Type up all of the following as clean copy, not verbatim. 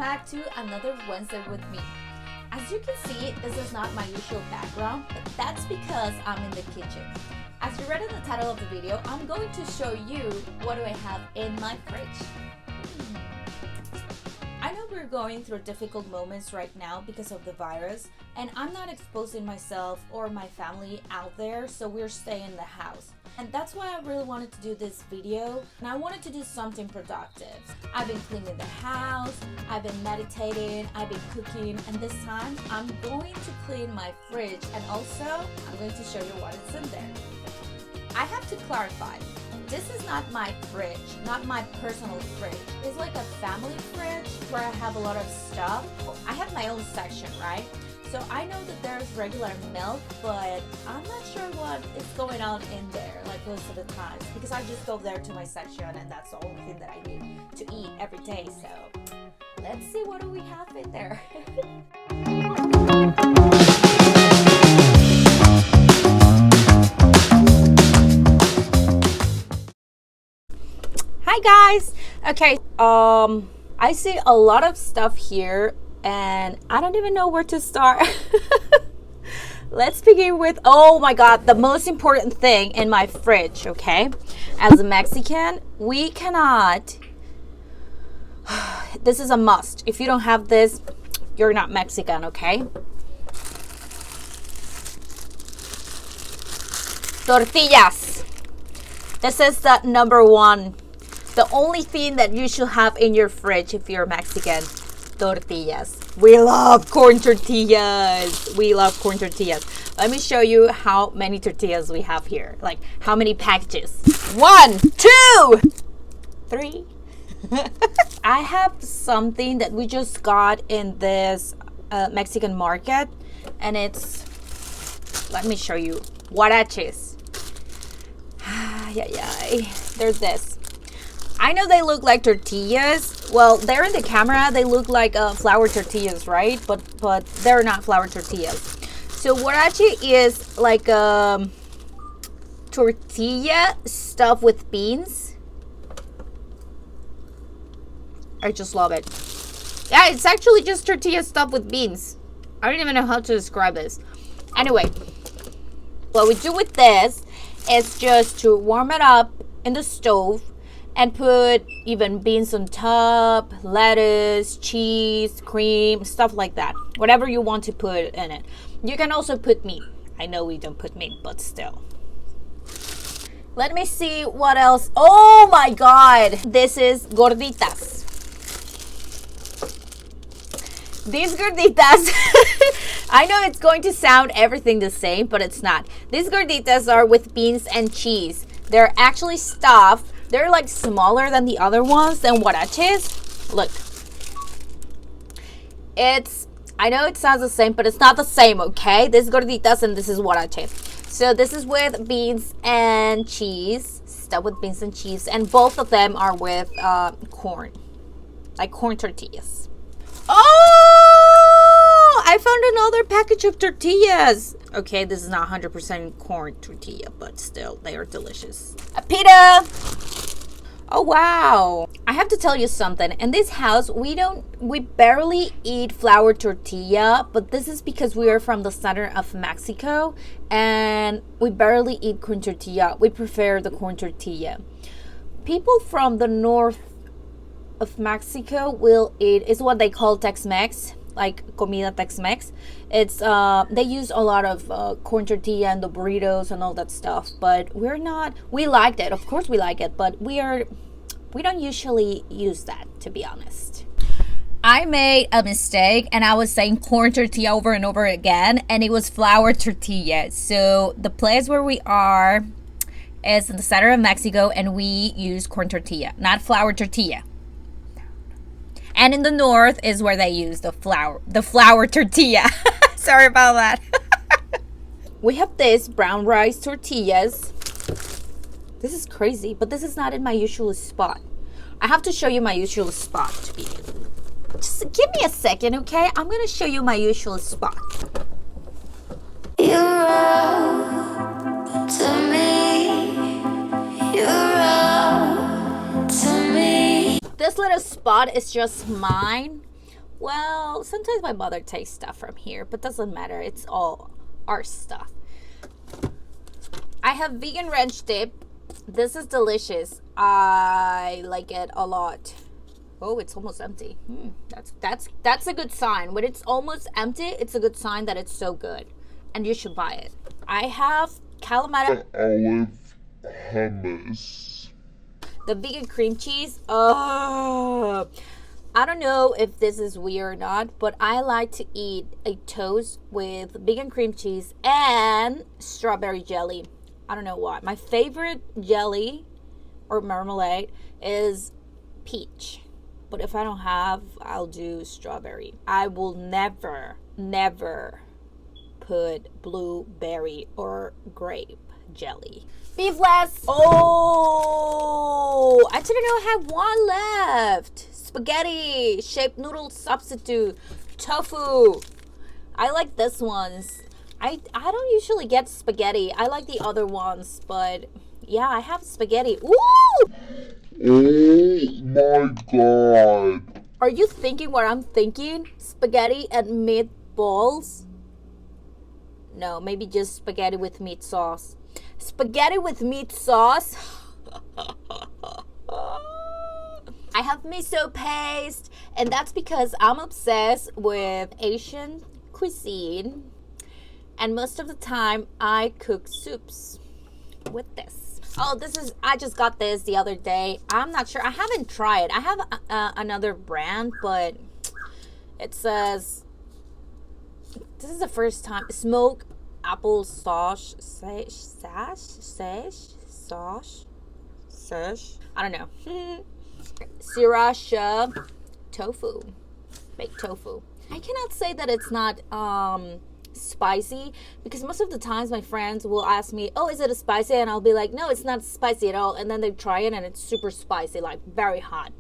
back to another Wednesday with me. As you can see, this is not my usual background, but that's because I'm in the kitchen. As you read in the title of the video, I'm going to show you what do I have in my fridge. I know we're going through difficult moments right now because of the virus, and I'm not exposing myself or my family out there, so we're staying in the house. And that's why I really wanted to do this video, and I wanted to do something productive. I've been cleaning the house, I've been meditating, I've been cooking, and this time I'm going to clean my fridge, and also I'm going to show you what is in there. I have to clarify, this is not my fridge, not my personal fridge. It's like a family fridge where I have a lot of stuff. I have my own section, right? So I know that there's regular milk, but I'm not sure what is going on in there, like most of the times, because I just go there to my section and that's the only thing that I need to eat every day. So let's see what do we have in there. Hi guys. Okay, I see a lot of stuff here and I don't even know where to start. Let's begin with, oh my god, the most important thing in my fridge, okay? As a Mexican, we cannot, this is a must. If you don't have this, you're not Mexican, okay? Tortillas. This is the number one. The only thing that you should have in your fridge if you're Mexican. Tortillas. We love corn tortillas. We love corn tortillas. Let me show you how many tortillas we have here. Like how many packages. 1, 2, 3. I have something that we just got in this Mexican market. And it's, let me show you. Huaraches. There's this. I know they look like tortillas. Well, they're in the camera. They look like flour tortillas, right? But they're not flour tortillas. So huarache is like a tortilla stuffed with beans. I just love it. Yeah, it's actually just tortilla stuffed with beans. I don't even know how to describe this. Anyway, what we do with this is just to warm it up in the stove and put even beans on top, lettuce, cheese, cream, stuff like that. Whatever you want to put in it. You can also put meat. I know we don't put meat, but still. Let me see what else. Oh my god! This is gorditas. These gorditas, I know it's going to sound everything the same, but it's not. These gorditas are with beans and cheese. They're actually stuffed. They're like smaller than the other ones, than huaraches. Look. I know it sounds the same, but it's not the same, okay? This is gorditas and this is huarache. So this is with beans and cheese. Stuffed with beans and cheese. And both of them are with corn. Like corn tortillas. Oh! I found another package of tortillas. Okay, this is not 100% corn tortilla, but still, they are delicious. A pita! Oh wow! I have to tell you something. In this house, we barely eat flour tortilla, but this is because we are from the center of Mexico and we barely eat corn tortilla. We prefer the corn tortilla. People from the north of Mexico will eat, it's what they call Tex-Mex, like comida Tex-Mex. It's they use a lot of corn tortilla and the burritos and all that stuff, but we're not. We liked it, of course we like it, but we don't usually use that, to be honest. I made a mistake and I was saying corn tortilla over and over again, and it was flour tortilla. So the place where we are is in the center of Mexico and we use corn tortilla, not flour tortilla. And in the north is where they use the flour tortilla. Sorry about that. We have this brown rice tortillas. This is crazy, but this is not in my usual spot. I have to show you my usual spot to be in. Just give me a second, okay? I'm gonna show you my usual spot. You're all to me. You're all to me. This little spot is just mine. Well, sometimes my mother takes stuff from here, but doesn't matter. It's all our stuff. I have vegan ranch dip. This is delicious. I like it a lot. Oh, it's almost empty. That's a good sign. When it's almost empty, it's a good sign that it's so good, and you should buy it. I have calamari olive hummus. The vegan cream cheese. Oh, I don't know if this is weird or not, but I like to eat a toast with vegan cream cheese and strawberry jelly. I don't know why. My favorite jelly or marmalade is peach. But if I don't have, I'll do strawberry. I will never put blueberry or grape jelly. Beefless. Oh, I didn't know I had one left. Spaghetti, shaped noodle substitute, tofu. I like this ones. I don't usually get spaghetti. I like the other ones, but yeah, I have spaghetti. Ooh! Oh my god. Are you thinking what I'm thinking? Spaghetti and meatballs? No, maybe just spaghetti with meat sauce. Spaghetti with meat sauce? I have miso paste, and that's because I'm obsessed with Asian cuisine. And most of the time, I cook soups with this. Oh, I just got this the other day. I'm not sure. I haven't tried. I have another brand, but it says, this is the first time. Smoked apple sauce. I don't know. Sriracha tofu. Baked tofu. I cannot say that it's not spicy, because most of the times my friends will ask me, oh, is it a spicy? And I'll be like, no, it's not spicy at all. And then they try it and it's super spicy, like very hot.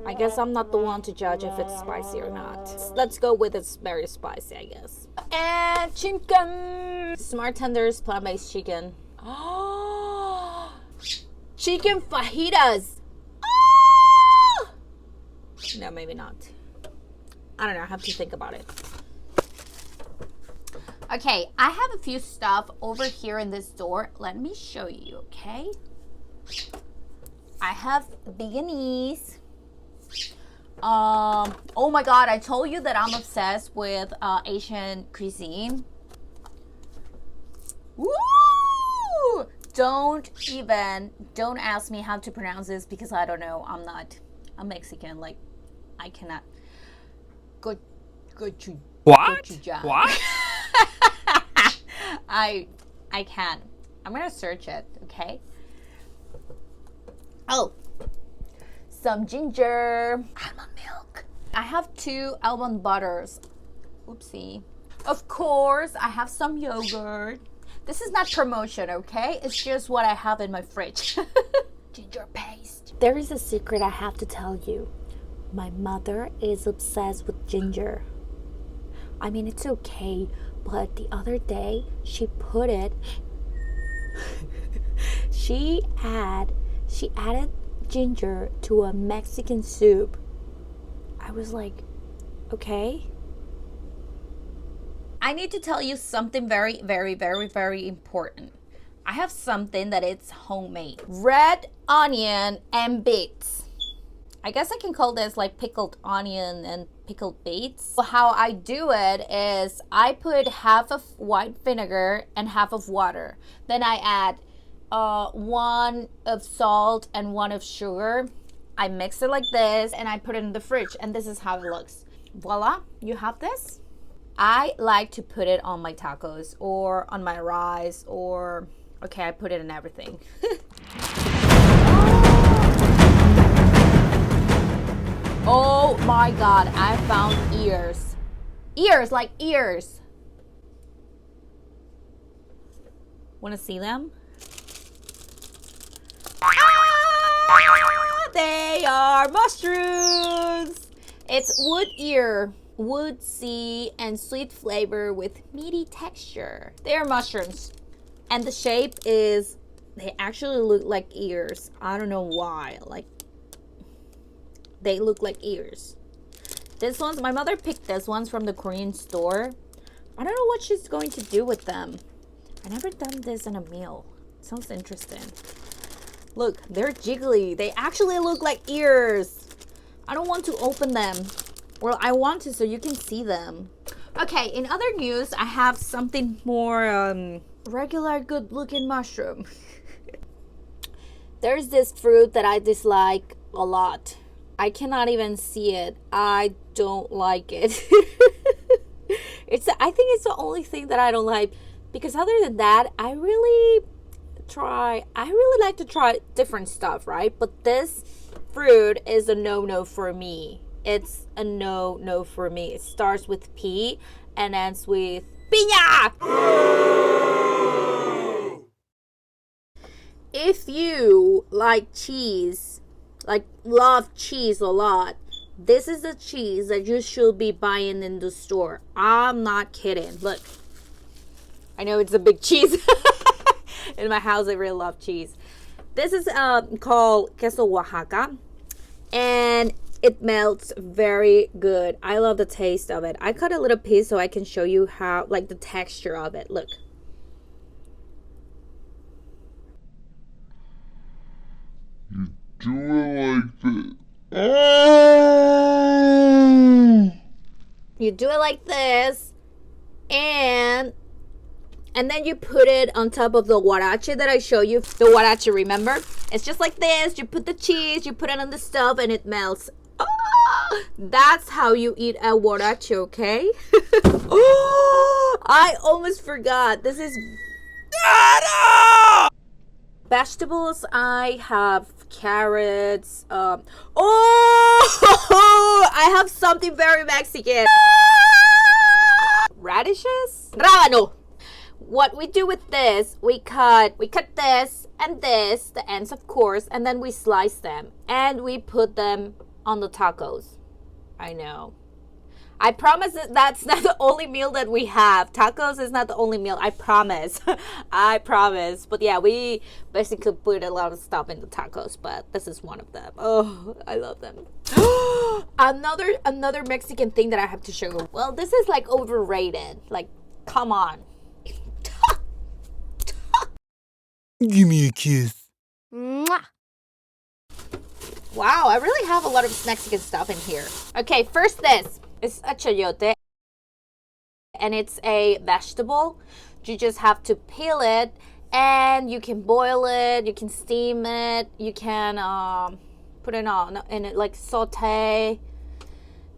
I guess I'm not the one to judge if it's spicy or not. Let's go with it's very spicy, I guess. And chicken. Smart Tenders plant-based chicken. Oh, chicken fajitas. Oh! No, maybe not. I don't know. I have to think about it. Okay, I have a few stuff over here in this door. Let me show you, okay? I have veganese. Oh my god, I told you that I'm obsessed with Asian cuisine. Woo! Don't ask me how to pronounce this, because I don't know. I'm Mexican. Like, I cannot. Gochujang. What? I can. I'm gonna search it, okay? Oh, some ginger, almond milk. I have 2 almond butters. Oopsie. Of course, I have some yogurt. This is not promotion, okay? It's just what I have in my fridge. Ginger paste. There is a secret I have to tell you. My mother is obsessed with ginger. I mean, it's okay, but the other day she put it. she added ginger to a Mexican soup. I was like, okay. I need to tell you something very, very, very, very important. I have something that it's homemade. Red onion and beets. I guess I can call this like pickled onion and pickled beets. How I do it is I put half of white vinegar and half of water. Then I add 1 of salt and 1 of sugar. I mix it like this and I put it in the fridge, and this is how it looks. Voila, you have this. I like to put it on my tacos or on my rice, or okay, I put it in everything. Oh my god, I found ears. Ears, like ears. Want to see them? Ah, they are mushrooms. It's wood ear, woodsy and sweet flavor with meaty texture. They are mushrooms. And the shape is, they actually look like ears. I don't know why. Like, they look like ears. This one's, my mother picked this ones from the Korean store. I don't know what she's going to do with them. I never done this in a meal. Sounds interesting. Look, they're jiggly. They actually look like ears. I don't want to open them. Well, I want to so you can see them. Okay, in other news, I have something more regular good looking mushroom. There's this fruit that I dislike a lot. I cannot even see it. I don't like it. I think it's the only thing that I don't like, because other than that, I really like to try different stuff, right? But this fruit is a no-no for me. It's a no-no for me. It starts with P and ends with piña. If you like cheese, like love cheese a lot, this is the cheese that you should be buying in the store. I'm not kidding. Look, I know it's a big cheese. In my house, I really love cheese. This is called queso Oaxaca, and it melts very good. I love the taste of it. I cut a little piece so I can show you how, like, the texture of it. Look. You do it like this. You do it like this, and then you put it on top of the huarache that I show you. The huarache, remember? It's just like this. You put the cheese, you put it on the stove, and it melts. Oh, that's how you eat a huarache, okay? Oh, I almost forgot. This is vegetables. I have carrots. I have something very Mexican. Radishes? Rábano. What we do with this, we cut this and this, the ends of course, and then we slice them and we put them on the tacos. I know. I promise that that's not the only meal that we have. Tacos is not the only meal. I promise. I promise. But yeah, we basically put a lot of stuff in the tacos, but this is one of them. Oh, I love them. Another Mexican thing that I have to show you. Well, this is like overrated. Like, come on. Give me a kiss. Mwah. Wow, I really have a lot of Mexican stuff in here. Okay, first this. It's a chayote, and it's a vegetable. You just have to peel it, and you can boil it, you can steam it, you can put it on in it, like saute.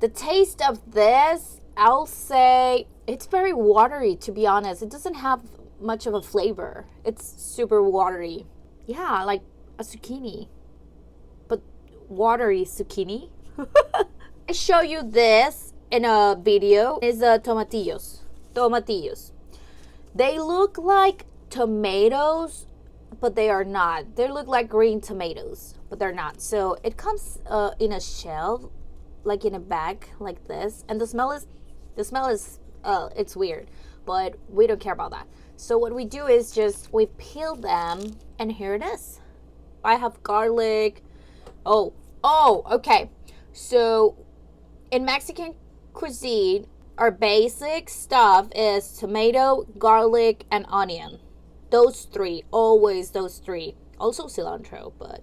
The taste of this, I'll say it's very watery, to be honest. It doesn't have much of a flavor. It's super watery. Yeah, like a zucchini, but watery zucchini. I show you this in a video. Is tomatillos. They look like tomatoes, but they are not. They look like green tomatoes, but they're not. So it comes in a shell, like in a bag like this, and the smell is it's weird, but we don't care about that. So what we do is just we peel them, and here it is. I have garlic. Oh, okay. So in Mexican cuisine, our basic stuff is tomato, garlic, and onion. Those three, always those three. Also cilantro, but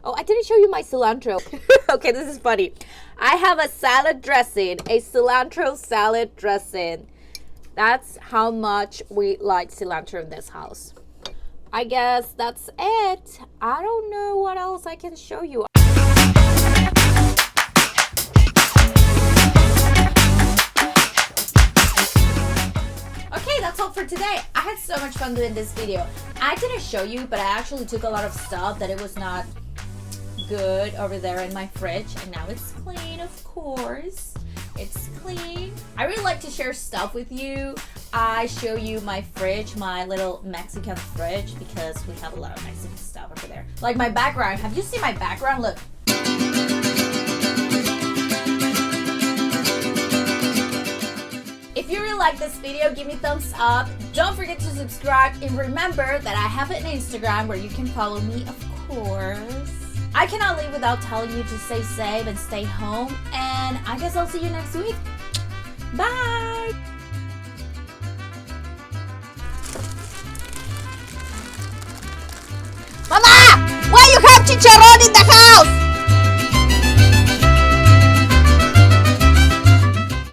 oh, I didn't show you my cilantro. Okay, this is funny. I have a salad dressing, a cilantro salad dressing. That's how much we like cilantro in this house. I guess that's it. I don't know what else I can show you. Okay, that's all for today. I had so much fun doing this video. I didn't show you, but I actually took a lot of stuff that it was not good over there in my fridge, and now it's clean, of course. It's clean. I really like to share stuff with you. I show you my fridge, my little Mexican fridge, because we have a lot of Mexican stuff over there. Like my background. Have you seen my background? Look. If you really like this video, give me a thumbs up. Don't forget to subscribe, and remember that I have an Instagram where you can follow me, of course. I cannot leave without telling you to stay safe and stay home. And I guess I'll see you next week. Bye. Mama, why you have chicharrón in the house?